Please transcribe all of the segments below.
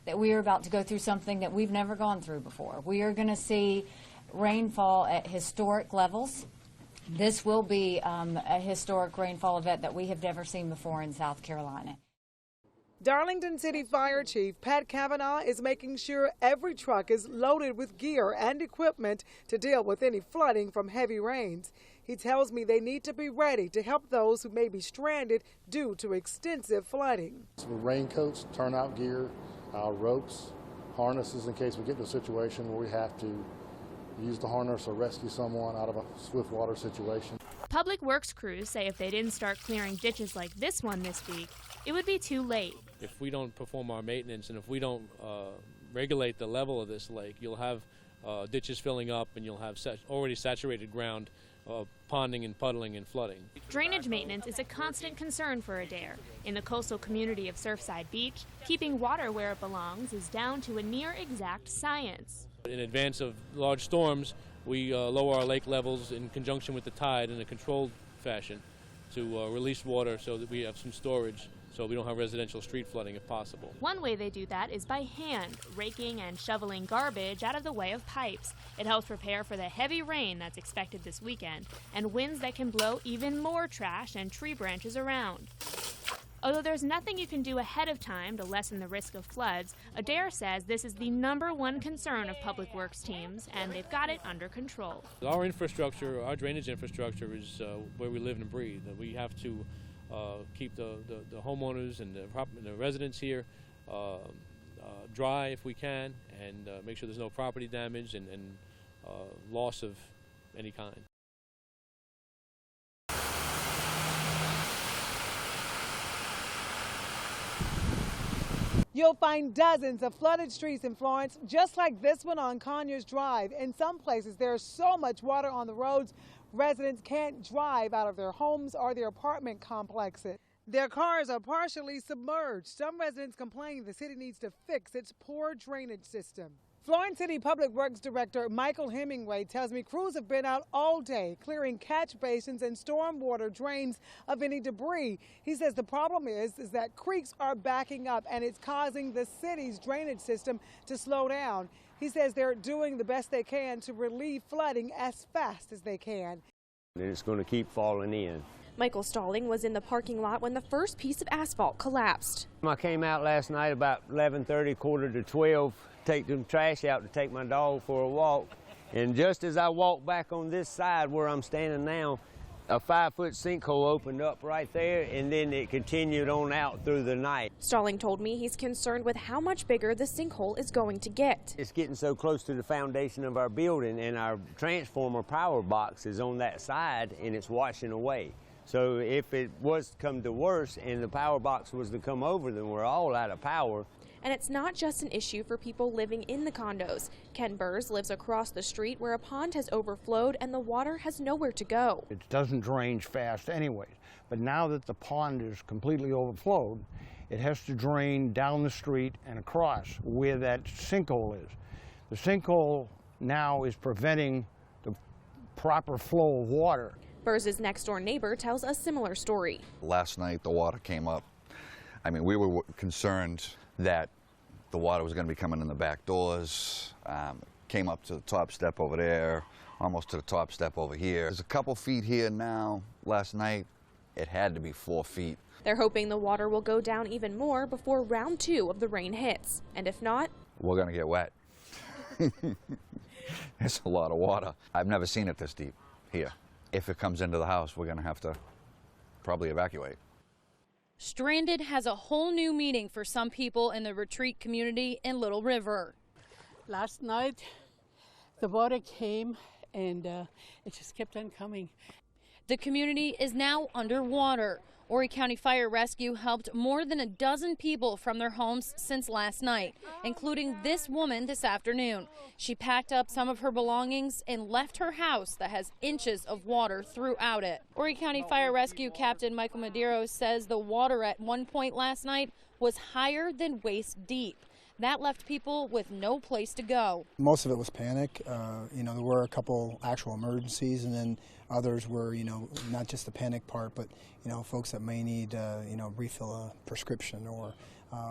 that we are about to go through something that we've never gone through before. We are going to see rainfall at historic levels. This will be a historic rainfall event that we have never seen before in South Carolina. Darlington City Fire Chief Pat Cavanaugh is making sure every truck is loaded with gear and equipment to deal with any flooding from heavy rains. He tells me they need to be ready to help those who may be stranded due to extensive flooding. Raincoats, turnout gear, ropes, harnesses in case we get in a situation where we have to use the harness or rescue someone out of a swift water situation. Public Works crews say if they didn't start clearing ditches like this one this week, it would be too late. If we don't perform our maintenance and if we don't regulate the level of this lake, you'll have ditches filling up and you'll have already saturated ground ponding and puddling and flooding. Drainage maintenance is a constant concern for Adair. In the coastal community of Surfside Beach, keeping water where it belongs is down to a near-exact science. In advance of large storms, we lower our lake levels in conjunction with the tide in a controlled fashion to release water so that we have some storage so we don't have residential street flooding if possible. One way they do that is by hand, raking and shoveling garbage out of the way of pipes. It helps prepare for the heavy rain that's expected this weekend and winds that can blow even more trash and tree branches around. Although there's nothing you can do ahead of time to lessen the risk of floods, Adair says this is the #1 concern of Public Works teams, and they've got it under control. Our infrastructure, our drainage infrastructure is where we live and breathe. We have to keep the homeowners and the residents here dry if we can, and make sure there's no property damage and loss of any kind. You'll find dozens of flooded streets in Florence, just like this one on Conyers Drive. In some places, there's so much water on the roads, residents can't drive out of their homes or their apartment complexes. Their cars are partially submerged. Some residents complain the city needs to fix its poor drainage system. Florence City Public Works Director Michael Hemingway tells me crews have been out all day clearing catch basins and stormwater drains of any debris. He says the problem is that creeks are backing up and it's causing the city's drainage system to slow down. He says they're doing the best they can to relieve flooding as fast as they can. And it's going to keep falling in. Michael Stalling was in the parking lot when the first piece of asphalt collapsed. I came out last night about 11:30, quarter to 12, take the trash out to take my dog for a walk. And just as I walked back on this side where I'm standing now, a 5-foot sinkhole opened up right there, and then it continued on out through the night. Stalling told me he's concerned with how much bigger the sinkhole is going to get. It's getting so close to the foundation of our building, and our transformer power box is on that side, and it's washing away. So if it was to come to worse and the power box was to come over, then we're all out of power. And it's not just an issue for people living in the condos. Ken Burrs lives across the street where a pond has overflowed and the water has nowhere to go. It doesn't drain fast anyways, but now that the pond is completely overflowed, it has to drain down the street and across where that sinkhole is. The sinkhole now is preventing the proper flow of water. Burrs' next-door neighbor tells a similar story. Last night the water came up. I mean, we were concerned that the water was going to be coming in the back doors, came up to the top step over there, almost to the top step over here. There's a couple feet here now. Last night it had to be 4 feet. They're hoping the water will go down even more before round 2 of the rain hits. And if not, we're going to get wet. It's a lot of water. I've never seen it this deep here. If it comes into the house, we're going to have to probably evacuate. Stranded has a whole new meaning for some people in the retreat community in Little River. Last night, the water came and it just kept on coming. The community is now underwater. Horry County Fire Rescue helped more than a dozen people from their homes since last night, including this woman this afternoon. She packed up some of her belongings and left her house that has inches of water throughout it. Horry County Fire Rescue Captain Michael Medeiros says the water at one point last night was higher than waist deep. That left people with no place to go. Most of it was panic. There were a couple actual emergencies, and then others were, not just the panic part, but, folks that may need, refill a prescription or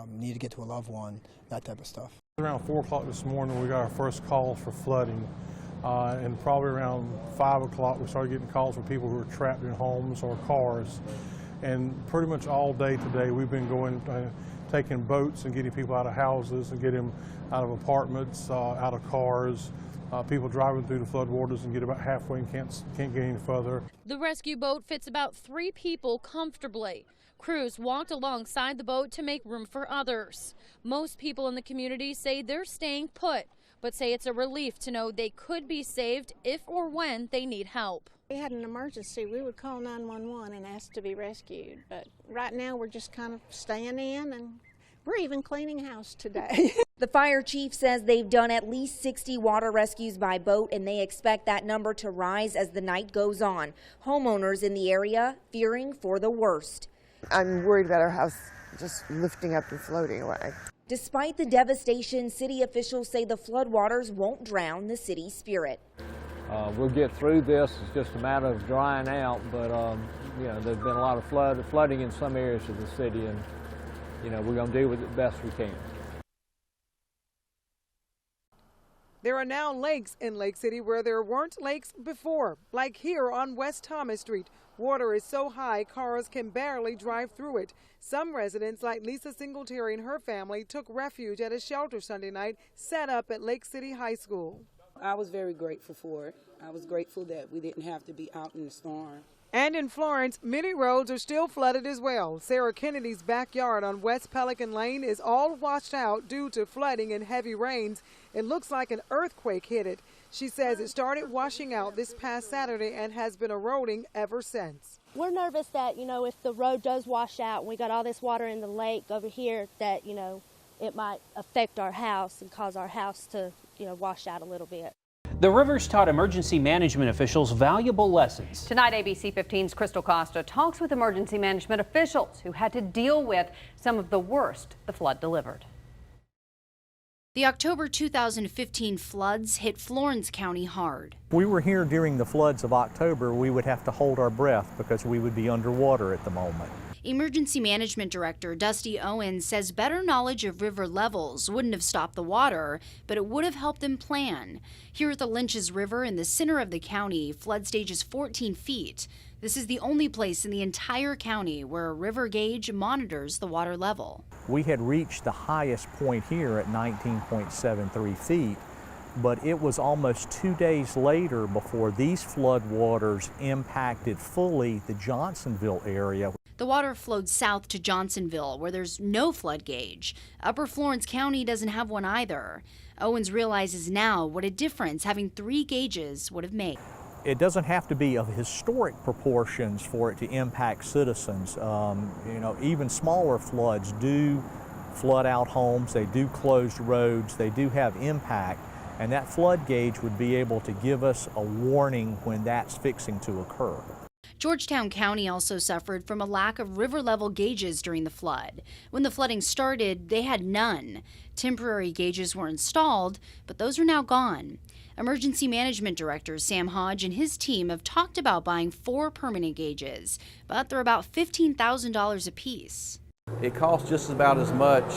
need to get to a loved one, that type of stuff. Around 4 o'clock this morning, we got our first calls for flooding. And probably around 5 o'clock, we started getting calls for people who were trapped in homes or cars. And pretty much all day today, we've been going, taking boats and getting people out of houses and getting them out of apartments, out of cars. People driving through the floodwaters and get about halfway and can't get any further. The rescue boat fits about 3 people comfortably. Crews walked alongside the boat to make room for others. Most people in the community say they're staying put, but say it's a relief to know they could be saved if or when they need help. If we had an emergency, we would call 911 and ask to be rescued. But right now we're just kind of staying in, and we're even cleaning house today. The fire chief says they've done at least 60 water rescues by boat, and they expect that number to rise as the night goes on. Homeowners in the area fearing for the worst. I'm worried about our house just lifting up and floating away. Despite the devastation, city officials say the floodwaters won't drown the city's spirit. We'll get through this. It's just a matter of drying out, but you know, there's been a lot of flooding in some areas of the city, and you know, we're going to deal with it best we can. There are now lakes in Lake City where there weren't lakes before, like here on West Thomas Street. Water is so high, cars can barely drive through it. Some residents, like Lisa Singletary and her family, took refuge at a shelter Sunday night set up at Lake City High School. I was very grateful for it. I was grateful that we didn't have to be out in the storm. And in Florence, many roads are still flooded as well. Sarah Kennedy's backyard on West Pelican Lane is all washed out due to flooding and heavy rains. It looks like an earthquake hit it. She says it started washing out this past Saturday and has been eroding ever since. We're nervous that, you know, if the road does wash out and we got all this water in the lake over here, that, you know, it might affect our house and cause our house to, you know, wash out a little bit. The rivers taught emergency management officials valuable lessons. Tonight, ABC 15's Crystal Costa talks with emergency management officials who had to deal with some of the worst the flood delivered. The October 2015 floods hit Florence County hard. If we were here during the floods of October, we would have to hold our breath because we would be underwater at the moment. Emergency Management Director Dusty Owens says better knowledge of river levels wouldn't have stopped the water, but it would have helped them plan. Here at the Lynches River in the center of the county, flood stage is 14 feet. This is the only place in the entire county where a river gauge monitors the water level. We had reached the highest point here at 19.73 feet, but it was almost 2 days later before these flood waters impacted fully the Johnsonville area. The water flowed south to Johnsonville, where there's no flood gauge. Upper Florence County doesn't have one either. Owens realizes now what a difference having 3 gauges would have made. It doesn't have to be of historic proportions for it to impact citizens. You know, even smaller floods do flood out homes, they do close roads, they do have impact, and that flood gauge would be able to give us a warning when that's fixing to occur. Georgetown County also suffered from a lack of river level gauges during the flood. When the flooding started, they had none. Temporary gauges were installed, but those are now gone. Emergency Management Director Sam Hodge and his team have talked about buying 4 permanent gauges, but they're about $15,000 apiece. It costs just about as much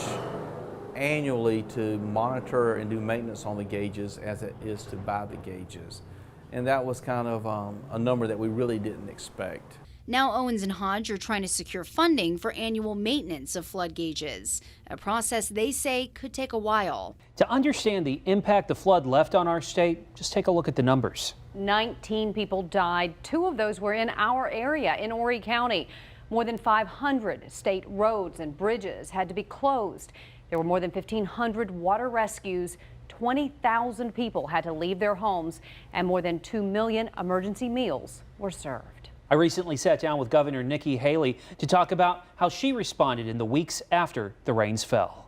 annually to monitor and do maintenance on the gauges as it is to buy the gauges. And that was kind of a number that we really didn't expect. Now Owens and Hodge are trying to secure funding for annual maintenance of flood gauges, a process they say could take a while. To understand the impact the flood left on our state, just take a look at the numbers. 19 people died. 2 of those were in our area in Horry County. More than 500 state roads and bridges had to be closed. There were more than 1,500 water rescues. 20,000 people had to leave their homes, and more than 2 million emergency meals were served. I recently sat down with Governor Nikki Haley to talk about how she responded in the weeks after the rains fell.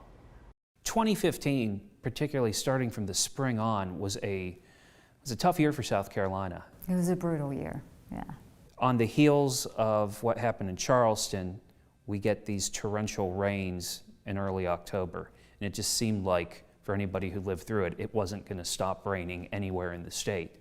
2015, particularly starting from the spring on, was a tough year for South Carolina. It was a brutal year, yeah. On the heels of what happened in Charleston, we get these torrential rains in early October, and it just seemed like for anybody who lived through it, it wasn't going to stop raining anywhere in the state.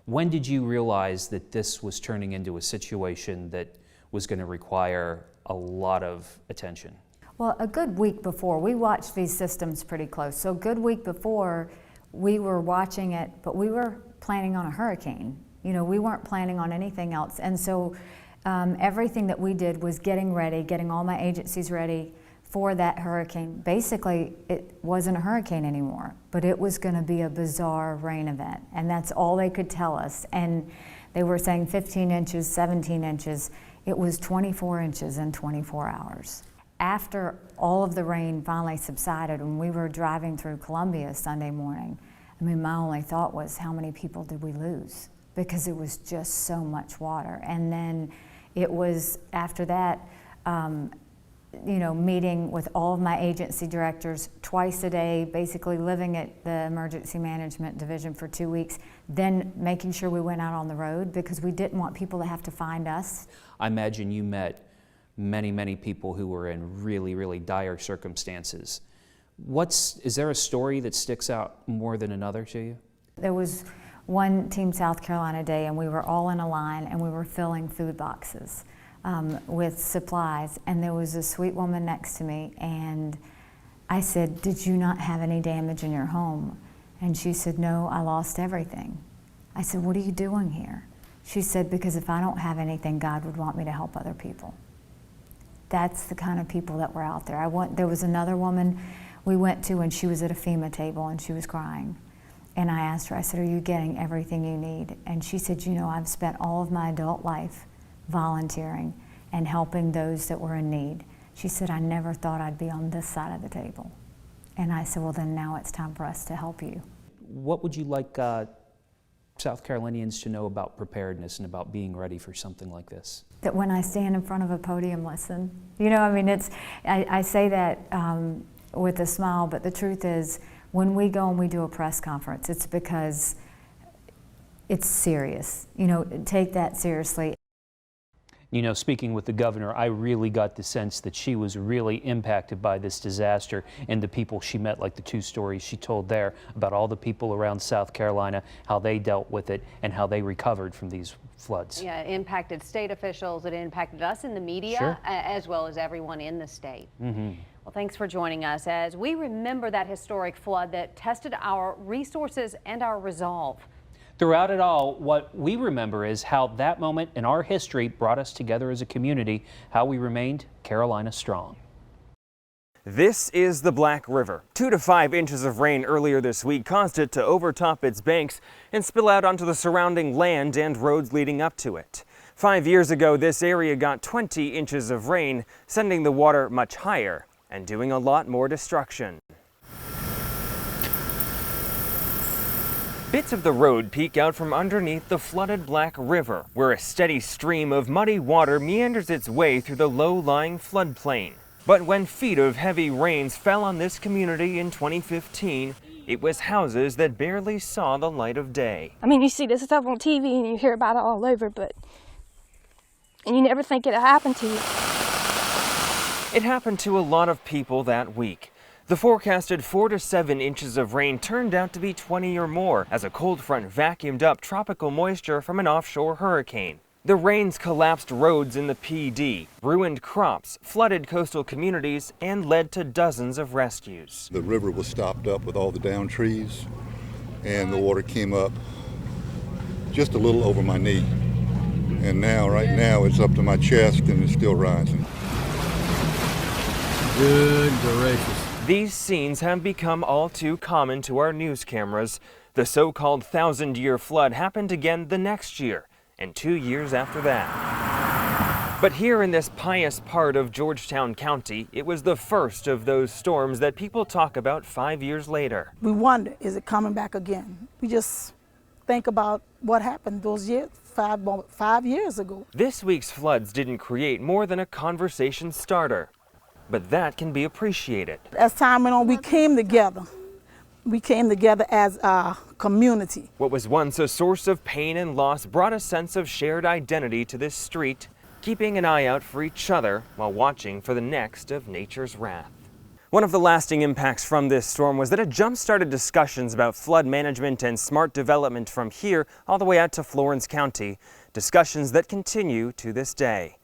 When did you realize that this was turning into a situation that was going to require a lot of attention? Well, a good week before, we watched these systems pretty close. So a good week before, we were watching it, but we were planning on a hurricane. You know, we weren't planning on anything else. And so everything that we did was getting ready, getting all my agencies ready for that hurricane. Basically, it wasn't a hurricane anymore, but it was going to be a bizarre rain event. And that's all they could tell us. And they were saying 15 inches, 17 inches. It was 24 inches in 24 hours. After all of the rain finally subsided, when we were driving through Columbia Sunday morning, I mean, my only thought was, how many people did we lose? Because it was just so much water. And then it was, after that, you know, meeting with all of my agency directors twice a day, basically living at the Emergency Management Division for 2 weeks, then making sure we went out on the road because we didn't want people to have to find us. I imagine you met many people who were in really dire circumstances. Is there a story that sticks out more than another to you? There was one Team South Carolina day, and we were all in a line, and we were filling food boxes with supplies, and there was a sweet woman next to me, and I said, "Did you not have any damage in your home?" And she said, "No, I lost everything." I said, "What are you doing here?" She said, "Because if I don't have anything, God would want me to help other people." That's the kind of people that were out there. There was another woman we went to, and she was at a FEMA table, and she was crying. And I asked her, I said, "Are you getting everything you need?" And she said, "You know, I've spent all of my adult life volunteering and helping those that were in need." She said, "I never thought I'd be on this side of the table." And I said, "Well, then now it's time for us to help you." What would you like South Carolinians to know about preparedness and about being ready for something like this? That when I stand in front of a podium, listen. You know, I mean, I say that with a smile, but the truth is, when we go and we do a press conference, it's because it's serious. You know, take that seriously. You know, speaking with the governor, I really got the sense that she was really impacted by this disaster and the people she met, like the 2 stories she told there about all the people around South Carolina, how they dealt with it and how they recovered from these floods. Yeah, it impacted state officials, it impacted us in the media, sure, as well as everyone in the state. Mm-hmm. Well, thanks for joining us as we remember that historic flood that tested our resources and our resolve. Throughout it all, what we remember is how that moment in our history brought us together as a community, how we remained Carolina strong. This is the Black River. 2 to 5 inches of rain earlier this week caused it to overtop its banks and spill out onto the surrounding land and roads leading up to it. 5 years ago, this area got 20 inches of rain, sending the water much higher and doing a lot more destruction. Bits of the road peek out from underneath the flooded Black River, where a steady stream of muddy water meanders its way through the low-lying floodplain. But when feet of heavy rains fell on this community in 2015, it was houses that barely saw the light of day. I mean, you see this stuff on TV and you hear about it all over, and you never think it'll happen to you. It happened to a lot of people that week. The forecasted 4 to 7 inches of rain turned out to be 20 or more as a cold front vacuumed up tropical moisture from an offshore hurricane. The rains collapsed roads in the PD, ruined crops, flooded coastal communities, and led to dozens of rescues. The river was stopped up with all the downed trees, and the water came up just a little over my knee. And now, right now, it's up to my chest and it's still rising. Good gracious. These scenes have become all too common to our news cameras. The so-called 1,000-year flood happened again the next year, and 2 years after that. But here in this pious part of Georgetown County, it was the first of those storms that people talk about 5 years later. We wonder, is it coming back again? We just think about what happened those years, five years ago. This week's floods didn't create more than a conversation starter, but that can be appreciated. As time went on, we came together. We came together as a community. What was once a source of pain and loss brought a sense of shared identity to this street, keeping an eye out for each other while watching for the next of nature's wrath. One of the lasting impacts from this storm was that it jump-started discussions about flood management and smart development from here all the way out to Florence County, discussions that continue to this day.